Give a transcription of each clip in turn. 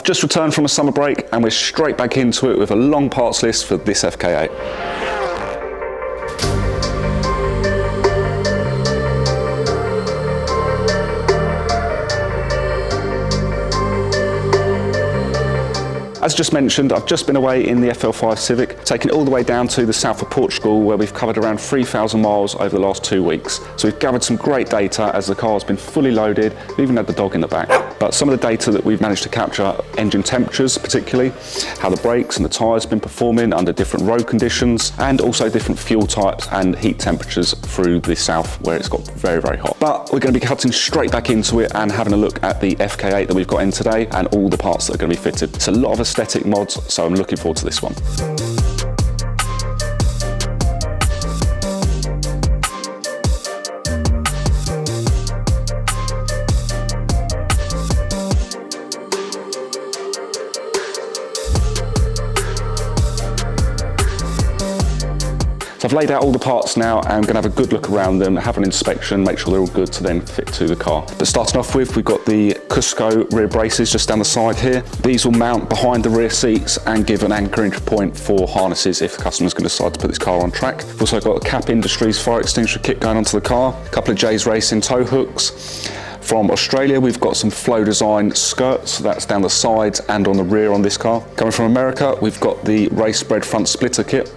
just returned from a summer break and we're straight back into it with a long parts list for this FK8. As just mentioned, I've just been away in the FL5 Civic, taking it all the way down to the south of Portugal, where we've covered around 3,000 miles over the last 2 weeks. So we've gathered some great data as the car's been fully loaded. We even had the dog in the back. But some of the data that we've managed to capture, engine temperatures particularly, how the brakes and the tyres have been performing under different road conditions, and also different fuel types and heat temperatures through the south where it's got very, very hot. But we're going to be cutting straight back into it and having a look at the FK8 that we've got in today and all the parts that are going to be fitted. It's a lot of aesthetic mods, so I'm looking forward to this one. So I've laid out all the parts now and I'm going to have a good look around them, have an inspection, make sure they're all good to then fit to the car. But starting off with, we've got the Cusco rear braces just down the side here. These will mount behind the rear seats and give an anchoring point for harnesses if the customer's going to decide to put this car on track. We've also got a Cap Industries fire extinguisher kit going onto the car, a couple of J's Racing tow hooks. From Australia, we've got some Flow Design skirts, that's down the sides and on the rear on this car. Coming from America, we've got the Racebred front splitter kit.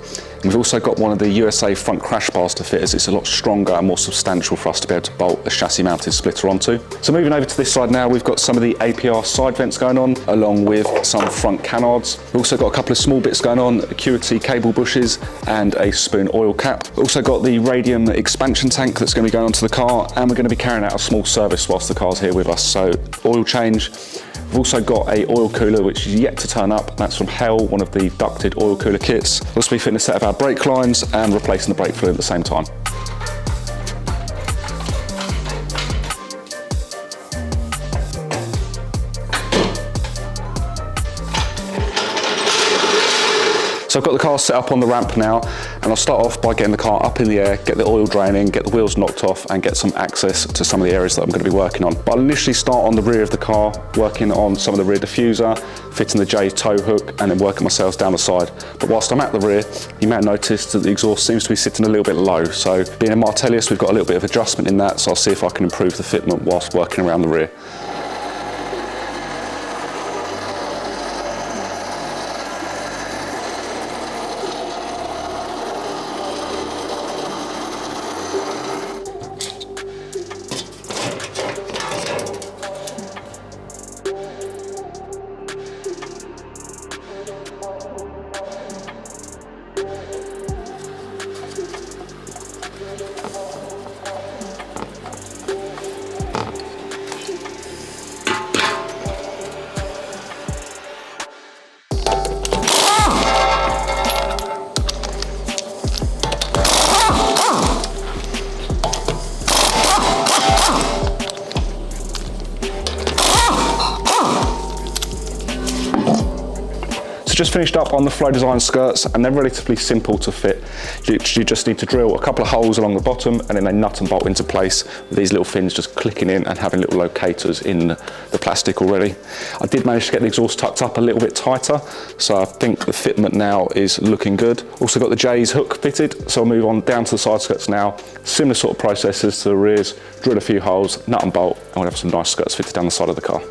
We've also got one of the USA front crash bars to fit, as it's a lot stronger and more substantial for us to be able to bolt a chassis mounted splitter onto. So moving over to this side now, we've got some of the APR side vents going on, along with some front canards. We've also got a couple of small bits going on, Acuity cable bushes and a spoon oil cap. We've also got the radium expansion tank that's going to be going onto the car, and we're going to be carrying out a small service whilst the car's here with us. So oil change. We've also got a oil cooler which is yet to turn up. That's from HEL, one of the ducted oil cooler kits. We'll also be fitting a set of our brake lines and replacing the brake fluid at the same time. So I've got the car set up on the ramp now, and I'll start off by getting the car up in the air, get the oil draining, get the wheels knocked off, and get some access to some of the areas that I'm going to be working on. But I'll initially start on the rear of the car, working on some of the rear diffuser, fitting the J tow hook, and then working myself down the side. But whilst I'm at the rear, you may have noticed that the exhaust seems to be sitting a little bit low. So being a Martellius, we've got a little bit of adjustment in that, so I'll see if I can improve the fitment whilst working around the rear. So just finished up on the Flow Design skirts, and they're relatively simple to fit. You just need to drill a couple of holes along the bottom, and then they nut and bolt into place with these little fins just clicking in and having little locators in the plastic already. I did manage to get the exhaust tucked up a little bit tighter, so I think the fitment now is looking good. Also got the J's hook fitted, so I'll move on down to the side skirts now. Similar sort of processes to the rears, drill a few holes, nut and bolt, and we'll have some nice skirts fitted down the side of the car.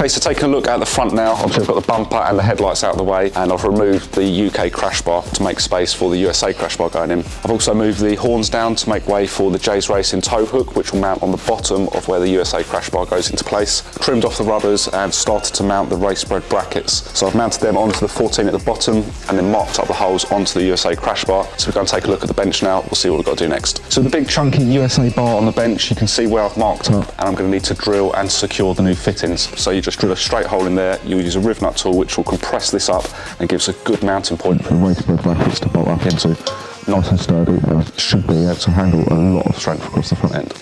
Okay, so taking a look at the front now, obviously I've got the bumper and the headlights out of the way, and I've removed the UK crash bar to make space for the USA crash bar going in. I've also moved the horns down to make way for the J's Racing tow hook, which will mount on the bottom of where the USA crash bar goes into place. Trimmed off the rubbers and started to mount the Racebred brackets. So I've mounted them onto the 14 at the bottom and then marked up the holes onto the USA crash bar. So we're going to take a look at the bench now. We'll see what we've got to do next. So the big chunky USA bar on the bench, you can see where I've marked up, and I'm going to need to drill and secure the new fittings. So you just drill a straight hole in there. You'll use a riv nut tool, which will compress this up and gives a good mounting point for the Racebred brackets to bolt up into. Nice and sturdy, and should be able to handle a lot of strength across the front end.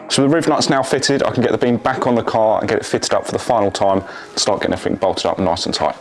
So the riv nut's now fitted, I can get the beam back on the car and get it fitted up for the final time and start getting everything bolted up nice and tight.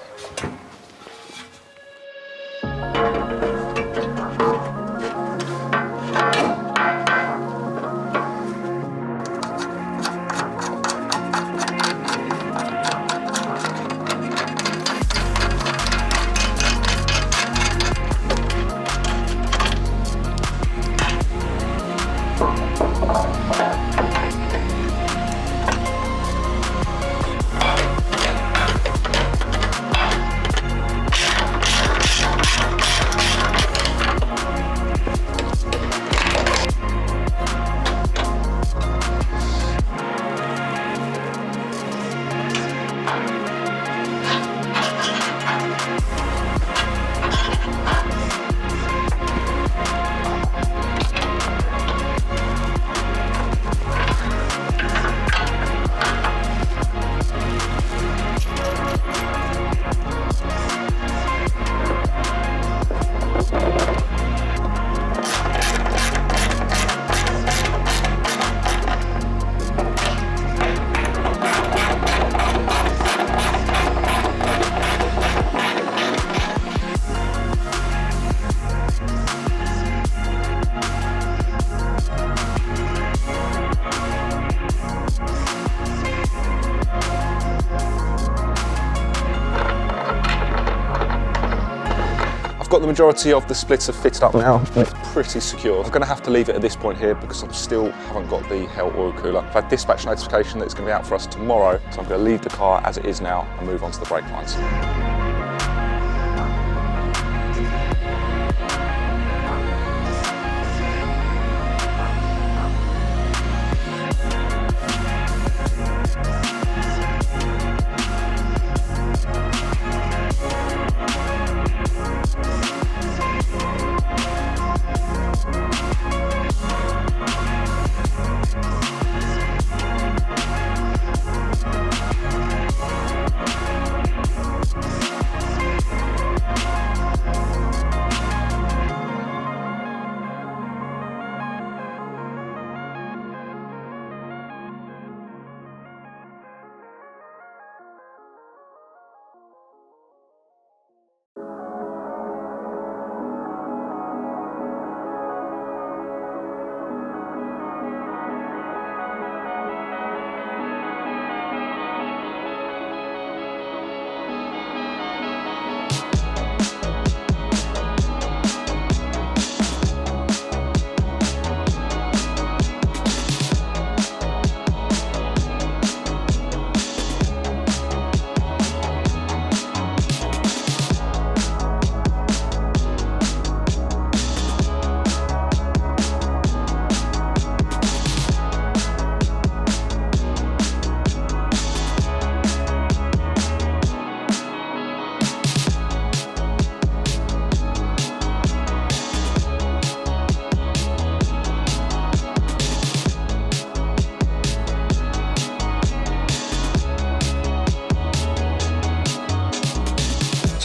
Got the majority of the splitter fitted up now, and it's pretty secure. I'm going to have to leave it at this point here because I still haven't got the HEL oil cooler. I've had dispatch notification that it's going to be out for us tomorrow, so I'm going to leave the car as it is now and move on to the brake lines.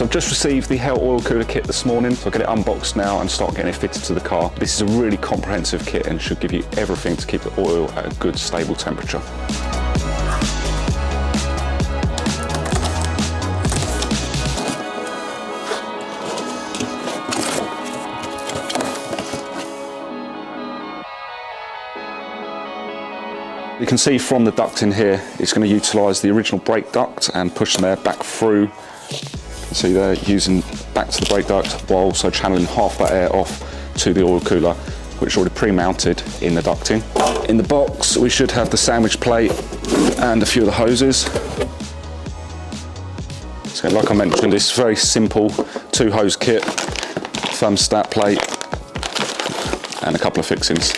I've just received the HEL oil cooler kit this morning, so I'll get it unboxed now and start getting it fitted to the car. This is a really comprehensive kit and should give you everything to keep the oil at a good stable temperature. You can see from the ducting here, it's going to utilise the original brake duct and push them air back through. You can see they're using back to the brake duct while also channeling half that air off to the oil cooler, which is already pre-mounted in the ducting. In the box, we should have the sandwich plate and a few of the hoses. So like I mentioned, it's a very simple 2-hose kit, thermostat plate, and a couple of fixings.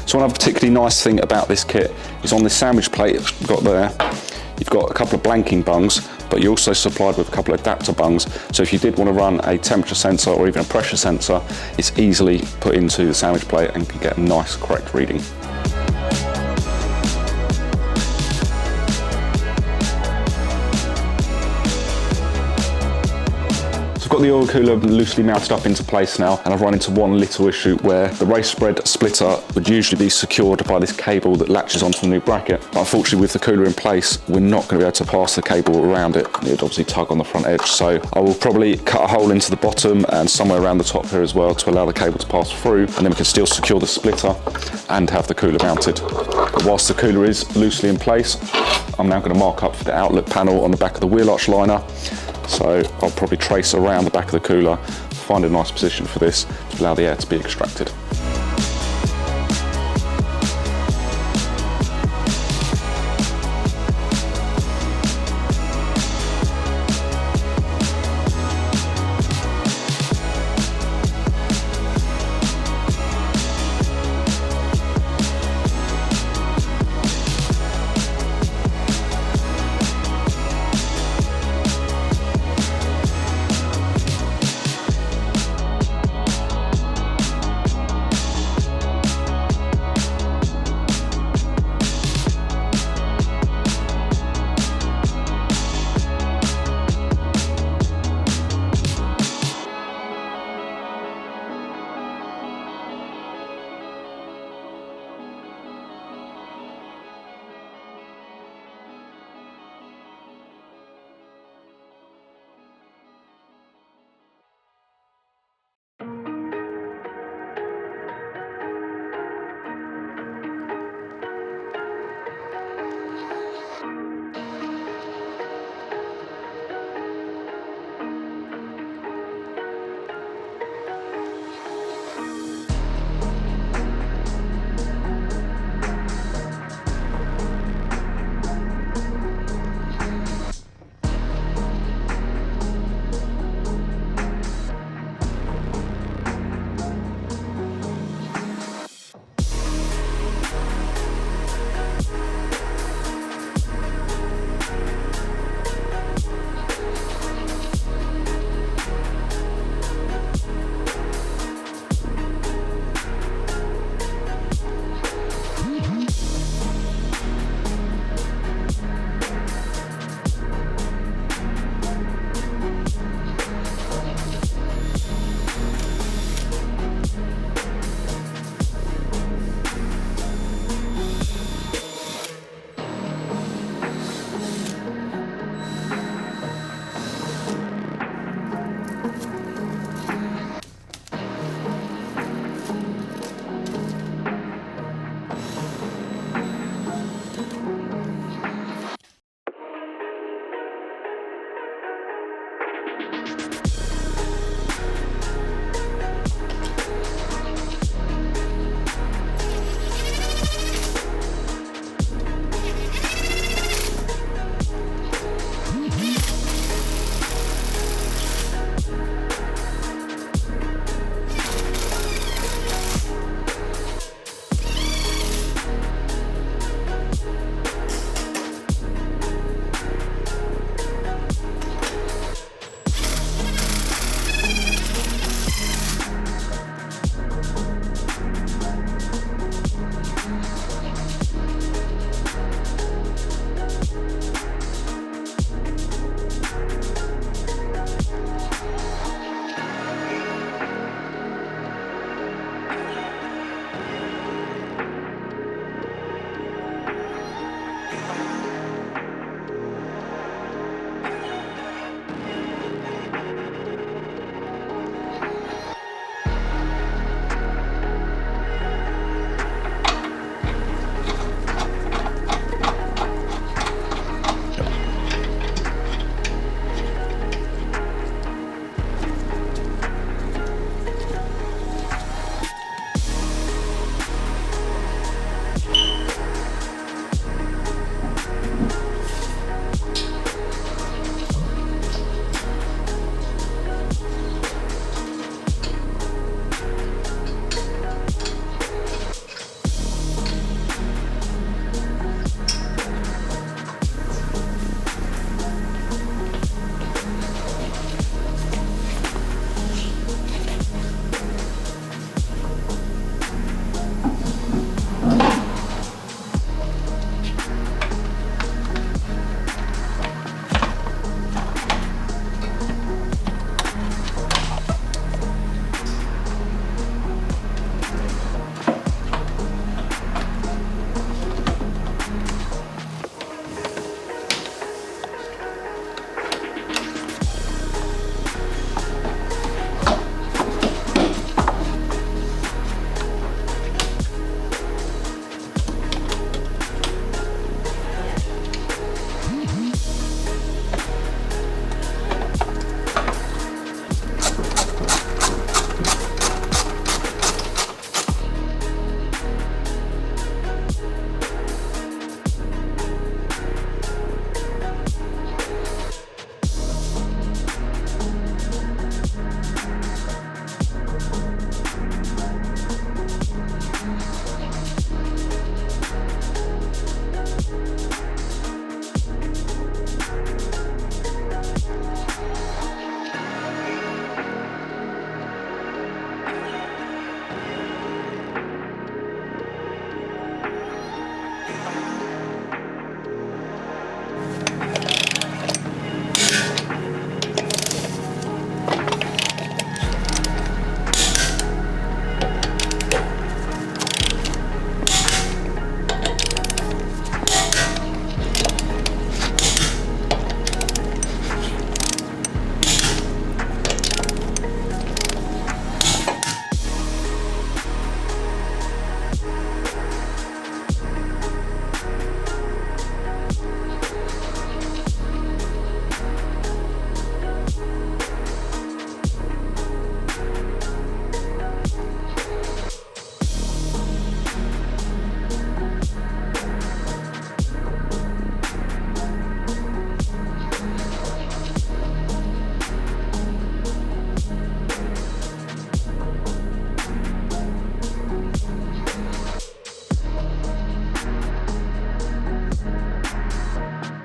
So one other particularly nice thing about this kit is on this sandwich plate you've got there, you've got a couple of blanking bungs, but you're also supplied with a couple of adapter bungs. So if you did want to run a temperature sensor or even a pressure sensor, it's easily put into the sandwich plate and can get a nice correct reading. I've got the oil cooler loosely mounted up into place now, and I've run into one little issue where the Racebred splitter would usually be secured by this cable that latches onto the new bracket. But unfortunately, with the cooler in place, we're not going to be able to pass the cable around it. It would obviously tug on the front edge, so I will probably cut a hole into the bottom and somewhere around the top here as well to allow the cable to pass through, and then we can still secure the splitter and have the cooler mounted. But whilst the cooler is loosely in place, I'm now going to mark up for the outlet panel on the back of the wheel arch liner. So I'll probably trace around the back of the cooler, find a nice position for this to allow the air to be extracted.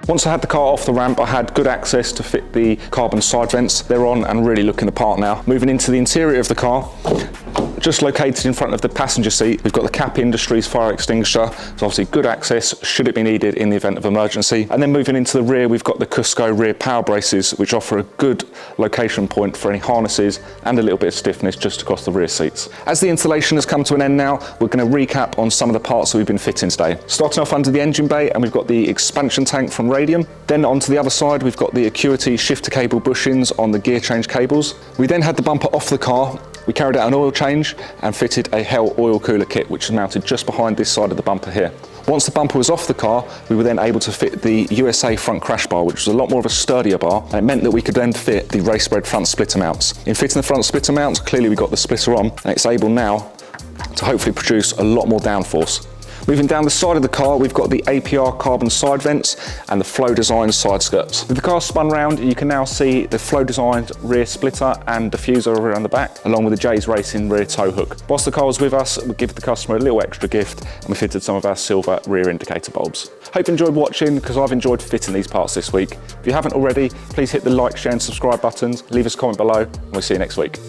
Once I had the car off the ramp, I had good access to fit the carbon side vents. They're on and really looking the part now. Moving into the interior of the car, just located in front of the passenger seat, we've got the Cap Industries fire extinguisher. So obviously good access should it be needed in the event of emergency. And then moving into the rear, we've got the Cusco rear power braces, which offer a good location point for any harnesses and a little bit of stiffness just across the rear seats. As the installation has come to an end now, we're going to recap on some of the parts that we've been fitting today. Starting off under the engine bay, and we've got the expansion tank from Radium. Then onto the other side, we've got the Acuity shifter cable bushings on the gear change cables. We then had the bumper off the car. We carried out an oil change and fitted a HEL oil cooler kit, which is mounted just behind this side of the bumper here. Once the bumper was off the car, we were then able to fit the USA front crash bar, which was a lot more of a sturdier bar, and it meant that we could then fit the Racebred front splitter mounts. In fitting the front splitter mounts, clearly we got the splitter on, and it's able now to hopefully produce a lot more downforce. Moving down the side of the car, we've got the APR carbon side vents and the Flow Design side skirts. With the car spun round, you can now see the Flow Design rear splitter and diffuser around the back, along with the J's Racing rear tow hook. Whilst the car was with us, we give the customer a little extra gift, and we fitted some of our silver rear indicator bulbs. Hope you enjoyed watching, because I've enjoyed fitting these parts this week. If you haven't already, please hit the like, share and subscribe buttons, leave us a comment below, and we'll see you next week.